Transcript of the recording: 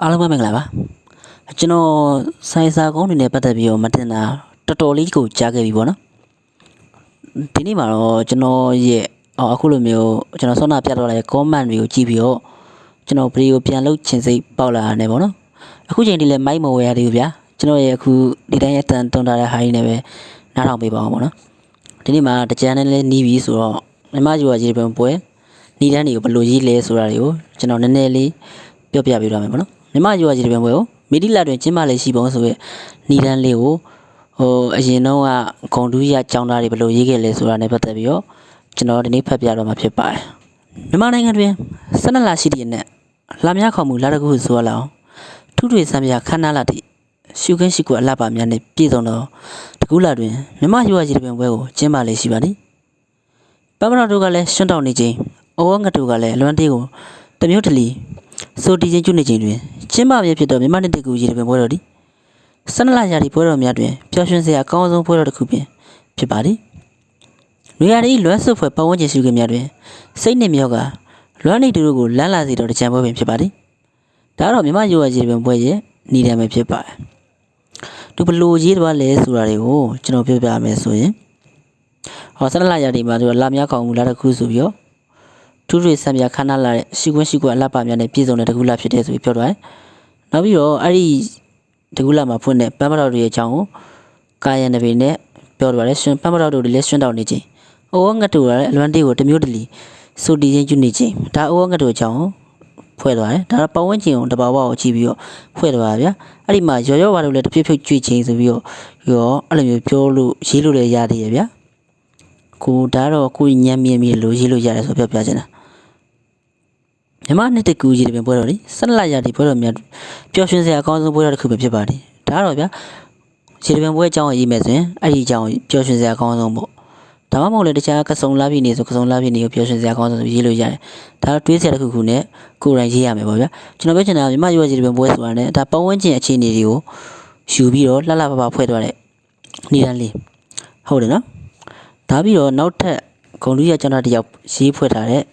အားလုံးပဲမင်္ဂလာပါကျွန်တော်ဆိုင်စာကုန်းတွေနဲ့ပတ်သက်ပြီးတော့မတင်တာတော်တော်လေးကိုကြားခဲ့ပြီပေါ့နော်ဒီနေ့မှာတော့ကျွန်တော်ရဲ့အခုလိုမျိုးကျွန်တော်ဆောနာပြတော့တဲ့ comment တွေကိုကြည့်ပြီးတော့ကျွန်တော်ဗီဒီယိုပြန်လုပ်ချင်စိတ်ပေါက်လာတယ်ပေါ့နော်အခုချိန်ဒီလည်းမိုက်မဝယ်ရသေးဘူးဗျာကျွန်တော်ရဲ့အခုဒီတိုင်းအတန်တွန်းထားတဲ့ဟာကြီးနဲ့ပဲနားထောင်ပေးပါအောင်ပေါ့နော်ဒီနေ့မှာတကြံနဲ့လည်းနီးပြီဆိုတော့မြမယူရကြီးပြန်ပွဲနီးတန်းတွေကိုဘယ်လိုရေးလဲဆိုတာတွေကိုကျွန်တော်နည်းနည်းလေးပြောပြပေးရမယ်ပေါ့နော်မြမယူရကြီးပြန်ပွဲကိုမီဒီလာတွင်ကျင်းပလေရှိပုံဆိုရဲနီးတန်းလေးကိုအရင်တော့ကဂုံတူးရကြောင်းသားတွေဘယ်လိုရေးခဲ့လဲဆိုတာနဲ့ပတ်သက်ပြီးတော့ကျွန်တော်ဒီနေ့ဖတ်ပြတော့မှာဖြစ်ပါတယ်မြန်မာနိုင်ငံတွင်12လရှိသည့်အနက်လာများခေါ်မှုလာတကူဆိုရလောက်ထုထွေဆံပြခန်းနာလာသည့်ရှုခင်းရှိကွအလှပါများနှင့်ပြည်စုံသောတကူလာတွင်မြမယူရကြီးပင်ပွဲကိုကျင်းပလေရှိပါသည်ပမရတို့ကလည်းရှွန့်တောက်နေခြင်းအဝငတ်တို့ကလည်းအလွမ်းတေးကိုတမျိုးတလီဆိုတီချင်းကျွနေခြင်းတွင်ကျင်းပပြဖြစ်သောမြမနှစ်တကူကြီးပင်ပွဲတော်သည်12လရာသည့်ပွဲတော်များတွင်ပျော်ရွှင်စရာအကောင်းဆုံးပွဲတော်တစ်ခုပင်ဖြစ်ပါသည်။နေရာ၏လွမ်းဆွဖွယ်ပတ်ဝန်းကျင်ရှိခင်များတွင်စိတ်နှင့်မြောက်ကလွမ်းနေသူတို့ကိုလမ်းလာစေတော့တကြံပွဲပင်ဖြစ်ပါသည်။ဒါကတော့မြမရိုးရကြီးပင်ပွဲရဲ့နေရာပဲဖြစ်ပါတယ်။သူဘလို့ရေးတော့လဲဆိုတာတွေကိုကျွန်တော်ပြောပြမယ်ဆိုရင်12လရာသီမှာသူကလာများခေါင်မူလာတစ်ခုဆိုပြီးတော့ထူးထွေဆံပြခန်းနာလာတဲ့ရှိခွင့်ရှိကွက်အလှပများနဲ့ပြည်စုံတဲ့တကူလာဖြစ်တဲ့ဆိုပြီးပြောတော့။နောက်ပြီးတော့အဲ့ဒီတကူလာမှာဖွင့်တဲ့ပန်းမတော်တွေရဲ့အကြောင်းကိုကာယံတပင်နဲ့ပြောတော့တယ်ရှင်ပန်းမတော်တို့လည်းရှင်တောက်နေခြင်းအိုးငတ်တို့လည်းအလွမ်းတေးကိုတမျိုးတလီစူတီချင်းကျွနေခြင်းဒါအိုးငတ်တို့အကြောင်းဖွဲ့သွားတယ်ဒါတော့ပတ်ဝန်းကျင်ကိုတဘာဝကိုကြည့်ပြီးတော့ဖွဲ့သွားတာဗျာအဲ့ဒီမှာရော်ရော်ဘာလို့လဲတဖြည်းဖြည်းကျွေးခြင်းဆိုပြီးတော့ရောအဲ့လိုမျိုးပြောလို့ရေးလို့လည်းရသေးရဲ့ဗျာကိုဒါတော့ကိုညံမြင်မြင်လို့ရေးလို့ရတယ်ဆိုပြောပြချင်တာမြမနှစ်တကူကြီးတွေပဲပွဲတော်လေ12လရာသီပွဲတော်များပျော်ရွှင်စရာအကောင်းဆုံးပွဲတော်တစ်ခုပဲဖြစ်ပါတယ်ဒါတော့ဗျာရေတပင်ပွဲအကြောင်းရေးမယ်ဆိုရင်အဲ့ဒီအကြောင်းပျော်ရွှင်စရာအကောင်းဆုံးပေါ့ဒါမှမဟုတ်လေတခြားကစုံလာပြီနေဆိုကစုံလာပြီနေကိုပျော်ရွှင်စရာအကောင်းဆုံးရေးလို့ရတယ်ဒါတော့တွေးစရာတစ်ခုခုနဲ့ကိုယ်တိုင်ရေးရမယ်ပေါ့ဗျာကျွန်တော်ပြောချင်တာမြမရွေးရေတပင်ပွဲဆိုတာနဲ့ဒါပတ်ဝန်းကျင်အခြေအနေတွေကိုယူပြီးတော့လှလှပပဖွဲ့သွားတဲ့နေရာလေးဟုတ်တယ်နော်ဒါပြီးတော့နောက်ထပ်ဂုံလူရကျောင်းသားတယောက်ရေးဖွဲ့ထားတဲ့